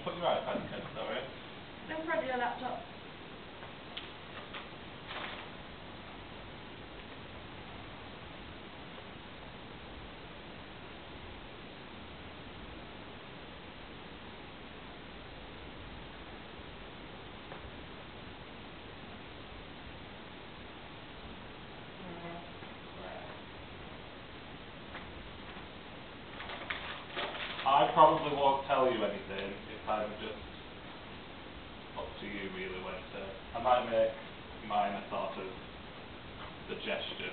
just put your iPad in case, sorry. In front of your laptop. I probably won't tell you anything. It's kind of just up to you really when to. I might make mine a sort of suggestion.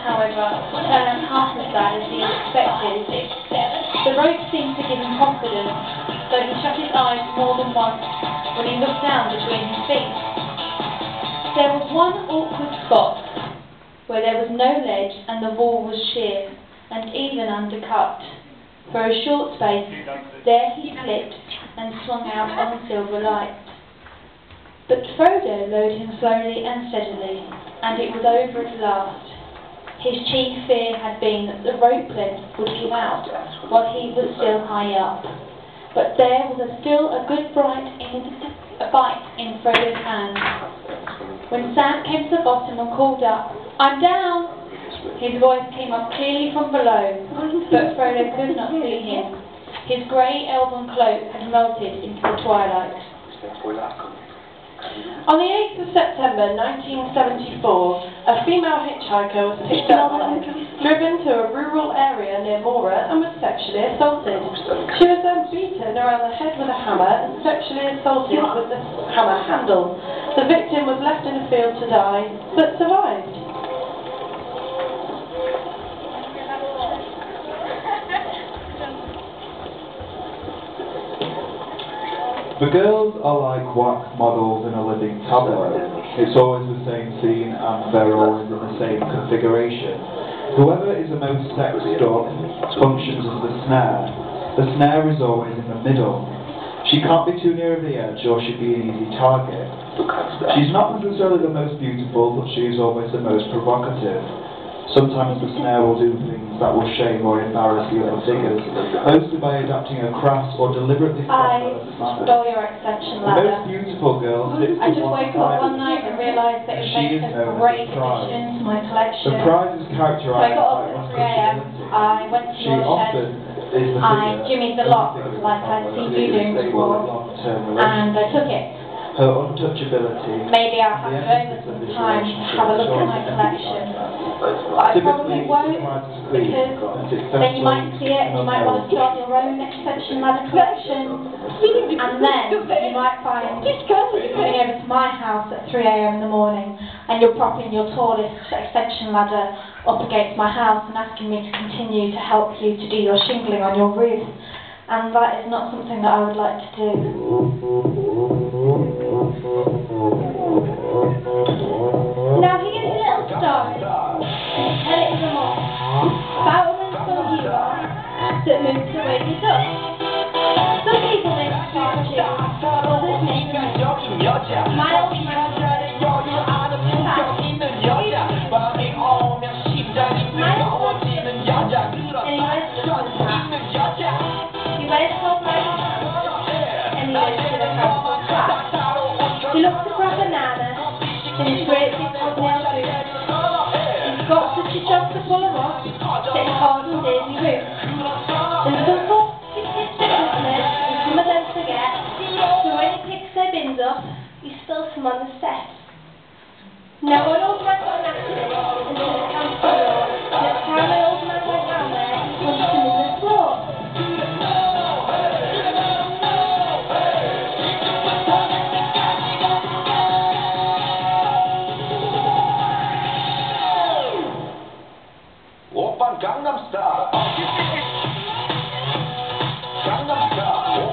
However, turned out half as bad as he expected. The rope seemed to give him confidence, though he shut his eyes more than once when he looked down between his feet. There was one awkward spot where there was no ledge and the wall was sheer and even undercut. For a short space, there he slipped and swung out on silver light. But Frodo lowered him slowly and steadily, and it was over at last. His chief fear had been that the rope length would give out while he was still high up. But there was still a good bite in Frodo's hand. When Sam came to the bottom and called up, "I'm down!" his voice came up clearly from below, but Frodo could not see him. His grey elven cloak had melted into the twilight. On the 8th of September 1974, a female hitchhiker was picked up by him, driven to a rural area near Mora and was sexually assaulted. She was then beaten around the head with a hammer and sexually assaulted with the hammer handle. The victim was left in a field to die, but survived. The girls are like wax models in a living tableau. It's always the same scene and they're always in the same configuration. Whoever is the most sexed up functions as the snare. The snare is always in the middle. She can't be too near the edge or she'd be an easy target. She's not necessarily the most beautiful, but she is always the most provocative. Sometimes the snare will do things that will shame or embarrass the other figures, mostly by adapting a crass or deliberately stole your extension ladder. The most beautiful girl sits I just woke up one night and realised that it makes a great addition to my collection. The prize is characterised so I got up at 3 AM, I went to your shed, I jimmied the lock like I'd seen you doing before, and I took it. Her untouchability. Maybe I'll have to over some time to have a look at my collection. But I probably won't, because then you might see it and you might want to start your own extension ladder collection. And then you might find you're coming over to my house at 3 AM in the morning and you're propping your tallest extension ladder up against my house and asking me to continue to help you to do your shingling on your roof. And that is not something that I would like to do. Now here's a little story. Tell it to them all. About a wonderful hero that moved to wake it up. Some people named it Fortune, others named it Miles he looks for a banana in his great big hobnail boots. full of rocks, sitting hard on daisy roots. There's some folks who sit for Christmas, and some of them forget, so when he picks their bins up, he spills some on the steps. Now an old man got an accident into the council law, and at the time an old man went down there, he punched him in the floor. Oppan Gangnam Style. Gangnam Style.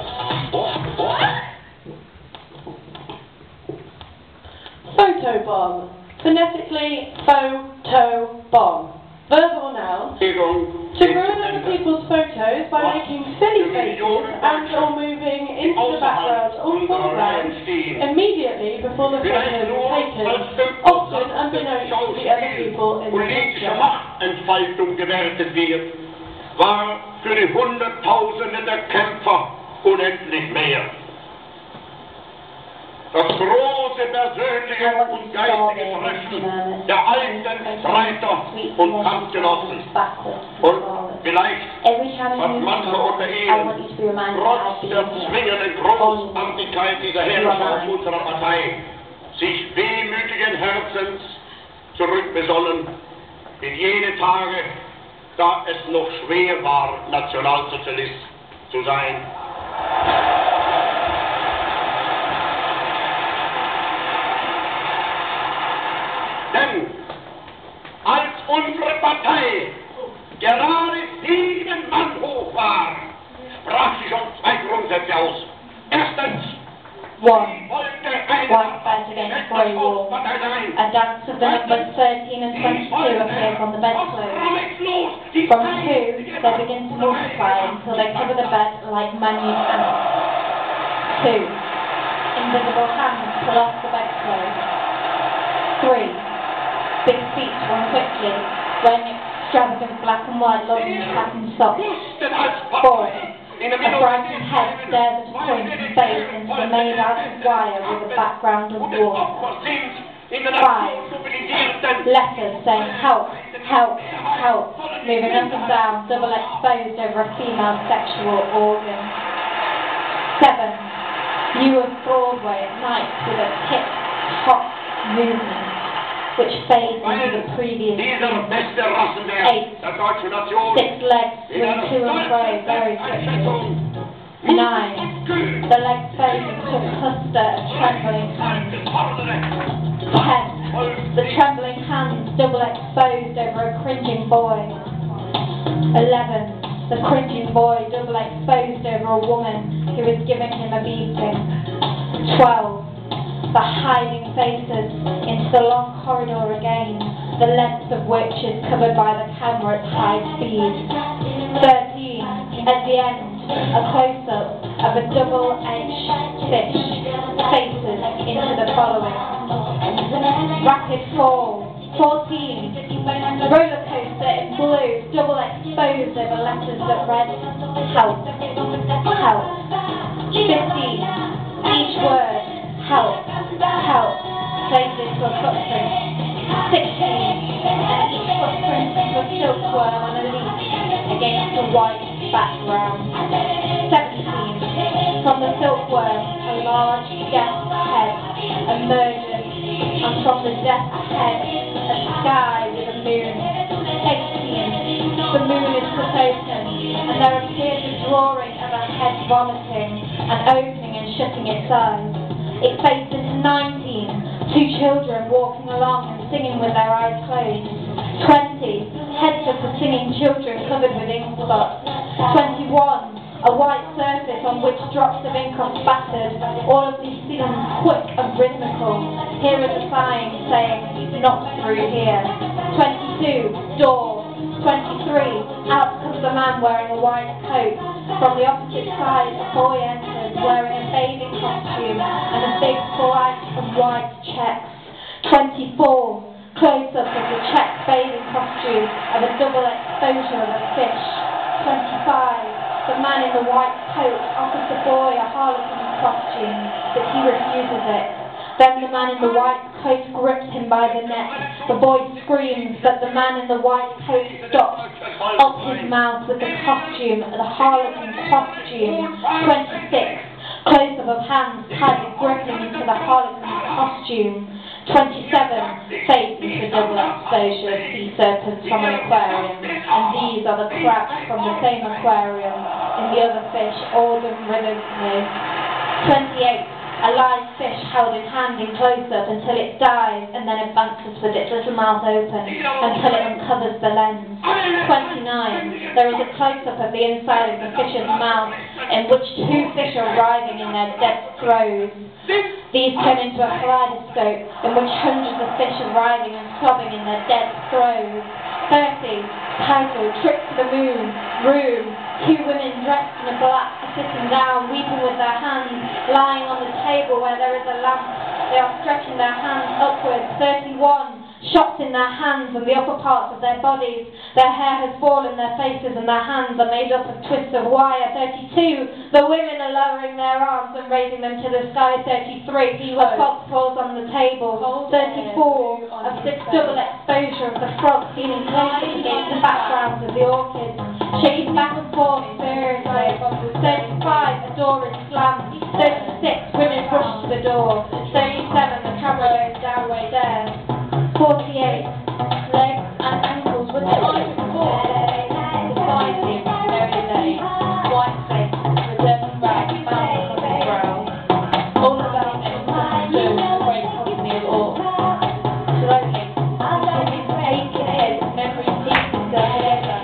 Photobomb. Phonetically, photo-bomb. Verb or noun. To ruin other people's photos by making silly faces and or moving into the background or foreground immediately before the photo is taken, often unbeknownst to the other people in the Politische picture. Machtentfaltung gewertet wird, war für die Hunderttausende der Kämpfer unendlich mehr. Das große persönliche und geistige Treffen der alten Streiter und Kampfgenossen. Und vielleicht hat mancher unter ihnen trotz der zwingenden Großartigkeit dieser Herrscher unserer Partei sich wehmütigen Herzens zurückbesonnen in jene Tage, da es noch schwer war, Nationalsozialist zu sein. Denn als unsere Partei gerade 7 Mann hoch war, sprach sie schon 2 Grundsätze aus. Erstens, One. wollte eine One fight against grey wall. Partei sein. A dance of the numbers 13 and 22 appears on the bedclothes. From 2, they begin to multiply until they cover the bed like minute ants. 2. Invisible hands pull off the bedclothes. 3. Big feet run quickly, wearing extravagant black and white logging cap and socks. 4. A frightened head stares at a point in space into the made out of wire with a background of water. 5. Letters saying help, help, help, moving up and down, double exposed over a female sexual organ. 7. View of Broadway at night with a tick-tock movement, which fades into the previous scene. 8. 6 legs swing to and fro very quickly. 9. The legs fade into a cluster of trembling hands. 10. The trembling hands double exposed over a cringing boy. 11. The cringing boy double exposed over a woman who is giving him a beating. 12. The hiding faces into the long corridor again, the length of which is covered by the camera at high speed. 13. At the end, a close-up of a double-edged fish faces into the following. Rapid fall. 14. Roller coaster in blue, double exposed over letters that read help, help. 15. Each word help, help, placed into a footprint. 16. And each footprint into a silkworm on a leaf against a white background. 17. From the silkworm, a large death head emerges, and from the death head, a sky with a moon. 18. The moon is cut open, and there appears a drawing of a head vomiting and opening and shutting its eyes. It fades into 19. 2 children walking along and singing with their eyes closed. 20. Heads of the singing children covered with ink spots. 21. A white surface on which drops of ink are spattered. All of these scenes quick and rhythmical. Here is a sign saying, "Not through here." 22. Door. 23. Out comes a man wearing a white coat. From the opposite side, a boy enters wearing a bathing costume and a big black and white checks. 24. Close-up of the check bathing costume of a double exposure of a fish. 25. The man in the white coat offers the boy a harlequin costume, but he refuses it. Then the man in the white coat gripped him by the neck. The boy screamed, but the man in the white coat stopped up his mouth with the costume, the harlequin costume. 26. Close-up of hands tightly gripping into the harlequin costume. 27. Fade into double exposure of sea serpents from an aquarium. And these are the crabs from the same aquarium. In the other fish, organ rhythmically. 28. A live fish held in hand in close-up until it dies and then advances with its little mouth open until it uncovers the lens. 29. There is a close-up of the inside of the fish's mouth in which two fish are writhing in their dead throes. These turn into a kaleidoscope in which hundreds of fish are writhing and sobbing in their dead throes. 30. Title, Trip to the Moon, Room. Two women dressed in black are sitting down, weeping with their hands lying on the table where there is a lamp. They are stretching their hands upwards. 31. Shots in their hands and the upper parts of their bodies. Their hair has fallen, their faces and their hands are made up of twists of wire. 32. The women are lowering their arms and raising them to the sky. 33. A frog falls on the table. 34. A sixth double exposure of the frog feeling closely against the background of the orchids, shaking back and forth furiously. 35. A door is slammed. 36. Women rush to the door. 37. The camera goes down the stairs. 48. Legs and ankles with the eyes before. Beside him, there is a white face with a dirty rag bound on his brow. All about him stood a great company of orcs. Slowly, until his aching head, memory pieced itself together.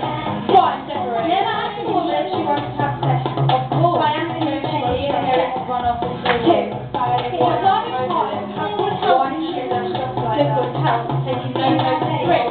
Quite separate. Never asked a woman she wants to have sex. Of course. By asking her if she wants to hear it run off with her too. It was not important. Difficult house, taking no notice of Rick.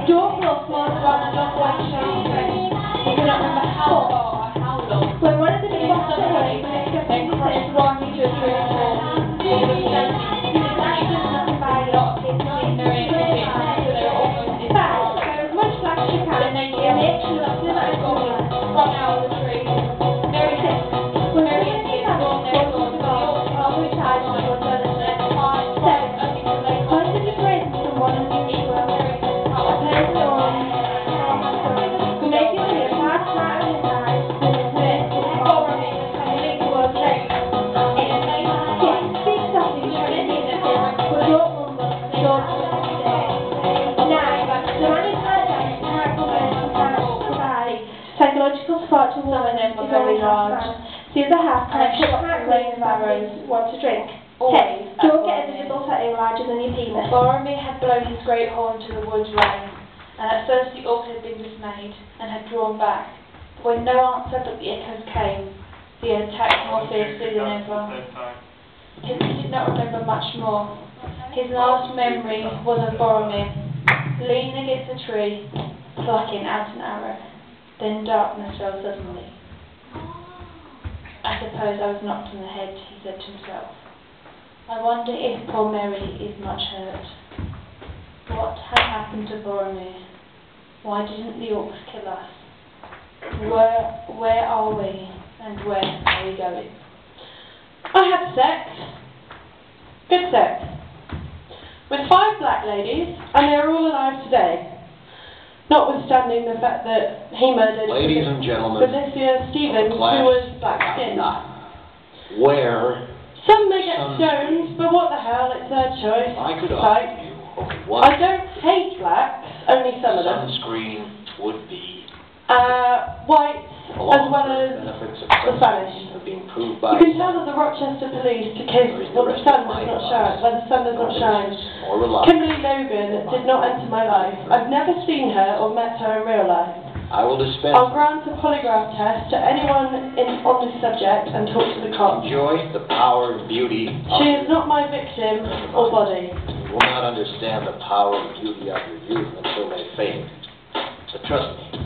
Door floors run a long way down the street. He could not remember how far or how long. When one of the big boxes then crashed right into a tree and he was standing. He was actually nothing by a lot of his very efficient, so they were almost in fact, there was much black she had, and then the actual cinematic goblin sprung out of the tree. Very thick. Very Indian, born next door to the orc, halfway charged and was done in the next 5, 7, only to late. One of the people a person who make you see a fast smile in his eyes with his lips forward and make the world change. Yes, speak softly, trying to mean that but don't mumble, don't say. Now, the man is hard and can't provide psychological support to women is very large. The other half can't raise barrows, want to drink. 10. Don't get a visible setting larger than your penis. Boromir had blown his great horn to the woods round, and at first the orc had been dismayed and had drawn back. But when no answer but the echoes came, he attacked more fiercely than ever. He did not remember much more. His last memory was of Boromir, leaning against a tree, plucking out an arrow. Then darkness fell suddenly. I suppose I was knocked on the head, he said to himself. I wonder if poor Merry is much hurt. What had happened to Boromir? Why didn't the orcs kill us? Where are we, and where are we going? I had sex. Good sex. With 5 black ladies, and they are all alive today. Notwithstanding the fact that he murdered Ladies and gentlemen, Felicia Stevens, who was black-skinned. Where Some may get stoned, but what the hell, it's their choice. I could Like, argue over what I don't hate blacks, only some of them. sunscreen would be. Whites, as Along well with as the benefits of the Spanish. sunscreen have been proved You by can tell that the Rochester police took his when the sun does not shine, when the sun does not shine. or reliable. Kimberly Logan did not enter my life. I've never seen her or met her in real life. I will dispense. I'll grant a polygraph test to anyone on this subject and talk to the cops. Enjoy the power and beauty of She is not my victim or body. You will not understand the power and beauty of your youth until they fade. But trust me,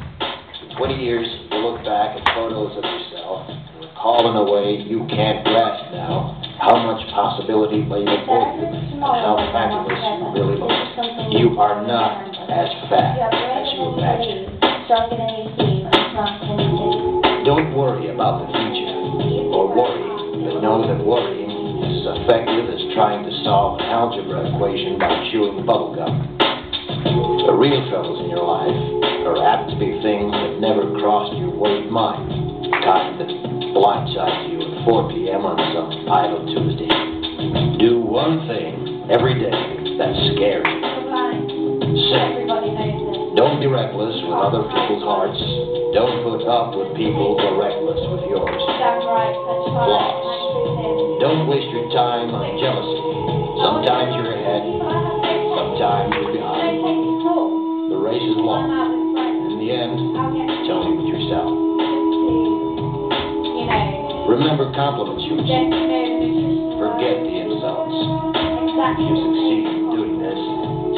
in 20 years you'll look back at photos of yourself and recall in a way you can't grasp now how much possibility lay before you and how fabulous you really look. You are not as fat as you imagine. Stronger than you seem and smarter than you do. Don't worry about the future, or worry, but know that worrying is as effective as trying to solve an algebra equation by chewing bubble gum. The real troubles in your life are apt to be things that never crossed your worried mind, the kind that blindsides you at 4 p.m. on some idle Tuesday. Do one thing every day that scares you. Sing. Don't be reckless with other people's hearts. Don't put up with people who are reckless with yours. Flaws. Don't waste your time on jealousy. Sometimes you're ahead, sometimes you're behind. The race is long. In the end, it's only with yourself. Remember compliments you receive. Forget the insults. If you succeed in doing this,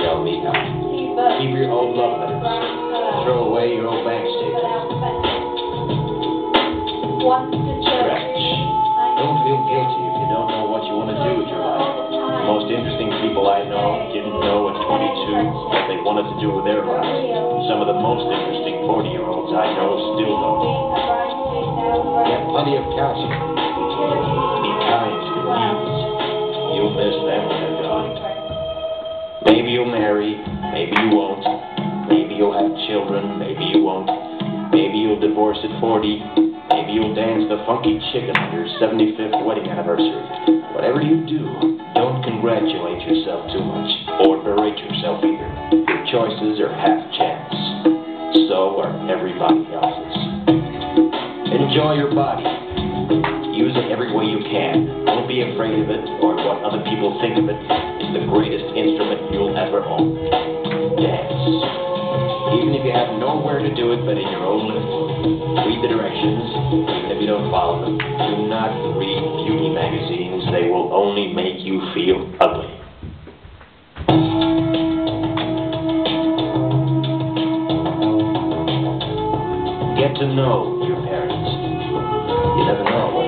tell me how. Keep your old love letters. Throw away your old bank statements. Stretch. Don't feel guilty if you don't know what you want to do with your life. The most interesting people I know didn't know at 22 what they wanted to do with their lives. Some of the most interesting 40-year-olds I know still don't. Get plenty of counseling. Be kind to your youths. You'll miss them when they're gone. Maybe you'll marry, maybe you won't. Maybe you'll have children, maybe you won't. Maybe you'll divorce at 40. Maybe you'll dance the funky chicken on your 75th wedding anniversary. Whatever you do, don't congratulate yourself too much, or berate yourself either. Your choices are half chance. So are everybody else's. Enjoy your body. Use it every way you can. Don't be afraid of it, or what other people think of it. It's the greatest instrument you'll ever own. Dance. Even if you have nowhere to do it but in your own living room. Read the directions, even if you don't follow them. Do not read beauty magazines. They will only make you feel ugly. Get to know your parents. You never know what